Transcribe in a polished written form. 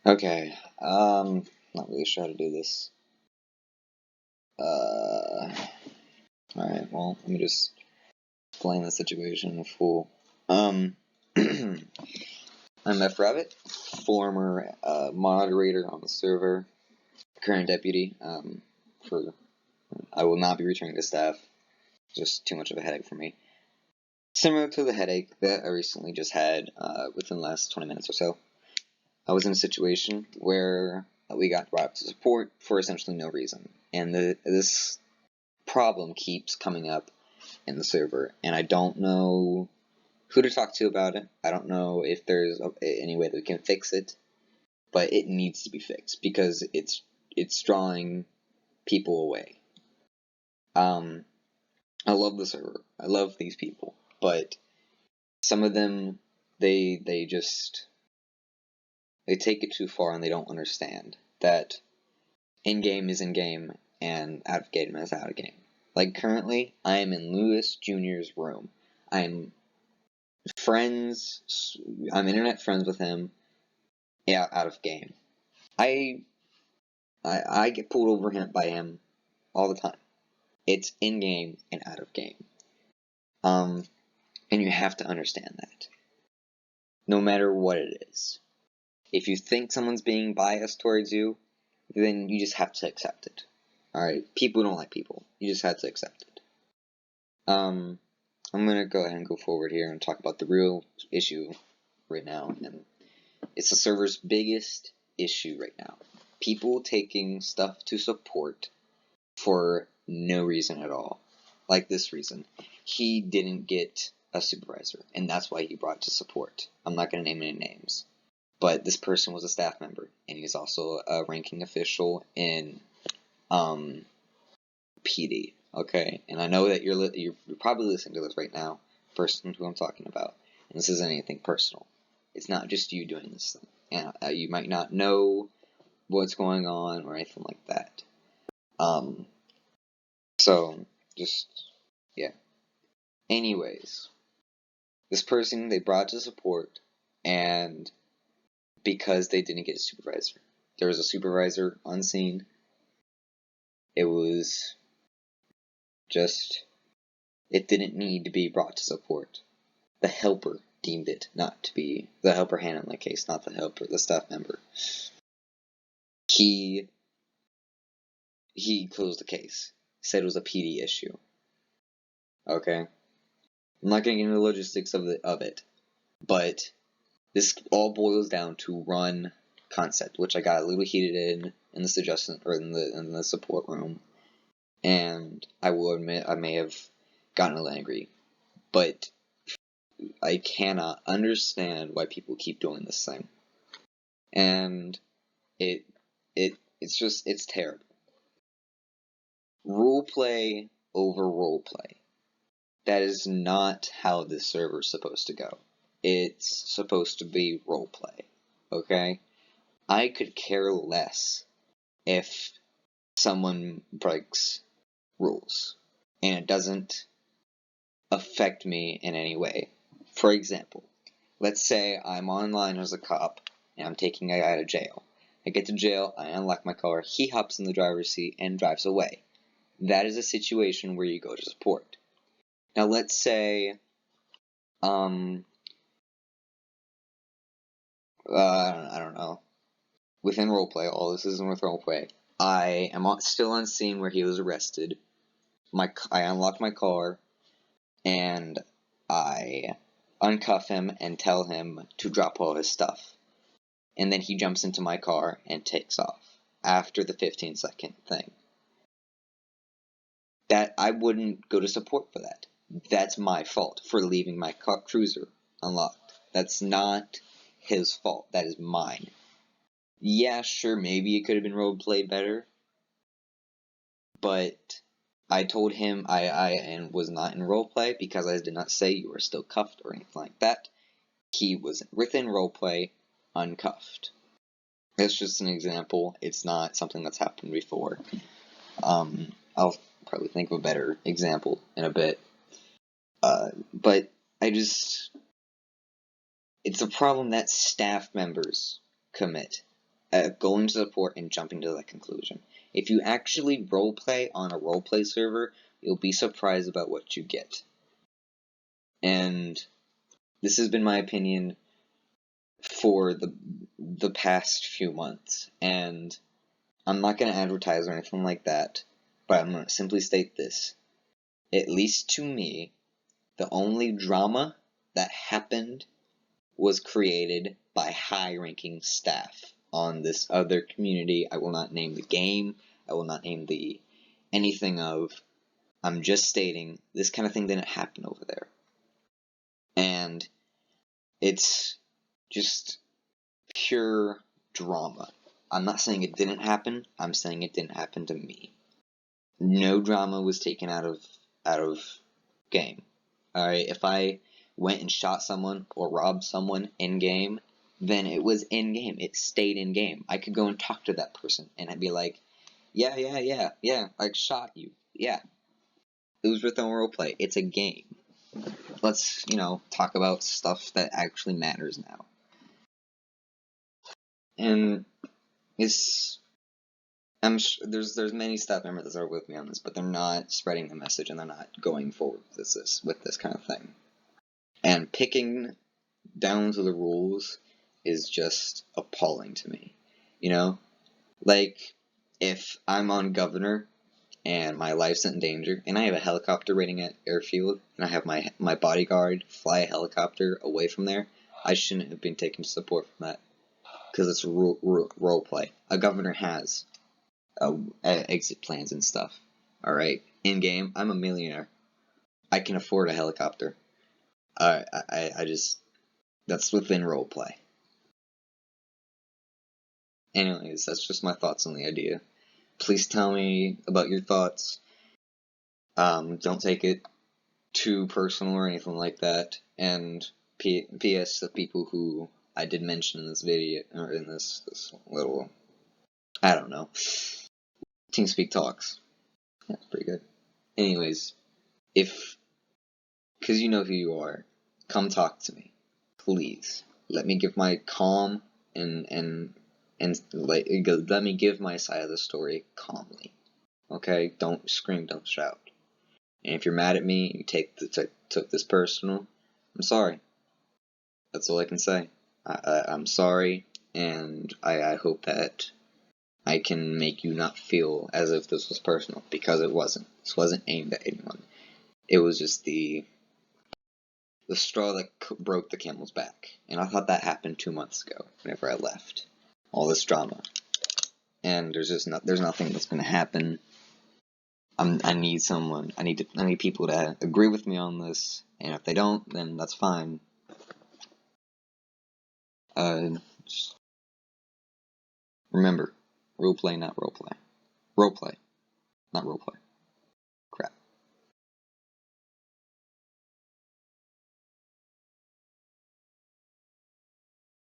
Okay, not really sure how to do this. Alright, well, let me just explain the situation in full. I'm F Rabbit, former moderator on the server, current deputy. I will not be returning to staff. Just too much of a headache for me. Similar to the headache that I recently just had within the last 20 minutes or so. I was in a situation where we got brought up to support for essentially no reason, and this problem keeps coming up in the server, and I don't know who to talk to about it. I don't know if there's any way that we can fix it, but it needs to be fixed because it's drawing people away. I love the server. I love these people, but some of them they take it too far and they don't understand that in-game is in-game and out-of-game is out-of-game. Like, currently, I am in Lewis Jr.'s room. I'm internet friends with him, out of game. I get pulled over by him all the time. It's in-game and out of game. And you have to understand that. No matter what it is. If you think someone's being biased towards you, then you just have to accept it. Alright? People don't like people. You just have to accept it. I'm gonna go ahead and go forward here and talk about the real issue right now. And it's the server's biggest issue right now. People taking stuff to support for no reason at all. Like this reason. He didn't get a supervisor, and that's why he brought it to support. I'm not going to name any names. But this person was a staff member, and he's also a ranking official in PD. Okay? And I know that you're probably listening to this right now, person who I'm talking about. And this isn't anything personal. It's not just you doing this thing. And you might not know what's going on or anything like that. So, just, yeah. Anyways, this person they brought to support, and because they didn't get a supervisor. There was a supervisor on scene. It was just, it didn't need to be brought to support. The helper deemed it not to be, the helper handling the case, not the helper, the staff member. He closed the case. Said it was a PD issue. Okay? I'm not going to get into the logistics of it, but this all boils down to one concept, which I got a little heated in the suggestion, or in the support room, and I will admit I may have gotten a little angry, but I cannot understand why people keep doing this thing, and it's terrible. Roleplay over roleplay. That is not how this server is supposed to go. It's supposed to be roleplay, okay? I could care less if someone breaks rules, and it doesn't affect me in any way. For example, let's say I'm online as a cop, and I'm taking a guy to jail. I get to jail, I unlock my car, he hops in the driver's seat and drives away. That is a situation where you go to support. Now let's say, I don't know, within roleplay, all this isn't with roleplay, I am still on scene where he was arrested, I unlock my car, and I uncuff him and tell him to drop all his stuff. And then he jumps into my car and takes off after the 15-second thing. That I wouldn't go to support for that. That's my fault for leaving my cruiser unlocked. That's not his fault. That is mine. Yeah, sure, maybe it could have been roleplayed better, but I told him I was not in roleplay because I did not say you were still cuffed or anything like that. He was within roleplay, uncuffed. That's just an example. It's not something that's happened before. I'll probably think of a better example in a bit. But it's a problem that staff members commit. going to support and jumping to that conclusion. If you actually roleplay on a roleplay server, you'll be surprised about what you get. And this has been my opinion for the past few months, and I'm not going to advertise or anything like that, but I'm going to simply state this. At least to me, the only drama that happened was created by high-ranking staff on this other community. I will not name the game. I will not name the anything of. I'm just stating this kind of thing didn't happen over there. And it's just pure drama. I'm not saying it didn't happen. I'm saying it didn't happen to me. No drama was taken out of game. Alright, if I went and shot someone or robbed someone in game, then it was in game. It stayed in game. I could go and talk to that person and I'd be like, yeah, I shot you. Yeah. It was within roleplay. It's a game. Let's, talk about stuff that actually matters now. And there's many staff members that are with me on this, but they're not spreading the message and they're not going forward with this kind of thing. And picking down to the rules is just appalling to me. Like, if I'm on governor and my life's in danger, and I have a helicopter waiting at airfield, and I have my bodyguard fly a helicopter away from there, I shouldn't have been taking support from that, because it's role play. A governor has exit plans and stuff. Alright, in game, I'm a millionaire. I can afford a helicopter. That's within roleplay. Anyways, that's just my thoughts on the idea. Please tell me about your thoughts. Don't take it too personal or anything like that. And P.S. the people who I did mention in this video, or in this little, I don't know, TeamSpeak Talks. That's pretty good. Anyways, because you know who you are, come talk to me. Please. Let me give my calm and let me give my side of the story calmly. Okay? Don't scream, don't shout. And if you're mad at me, you took this personal, I'm sorry. That's all I can say. I'm sorry, and I hope that I can make you not feel as if this was personal, because it wasn't. This wasn't aimed at anyone. It was just the straw that broke the camel's back. And I thought that happened 2 months ago, whenever I left. All this drama. And there's nothing that's gonna happen. I need people to agree with me on this, and if they don't, then that's fine. Just remember, roleplay, not roleplay. Roleplay, not roleplay.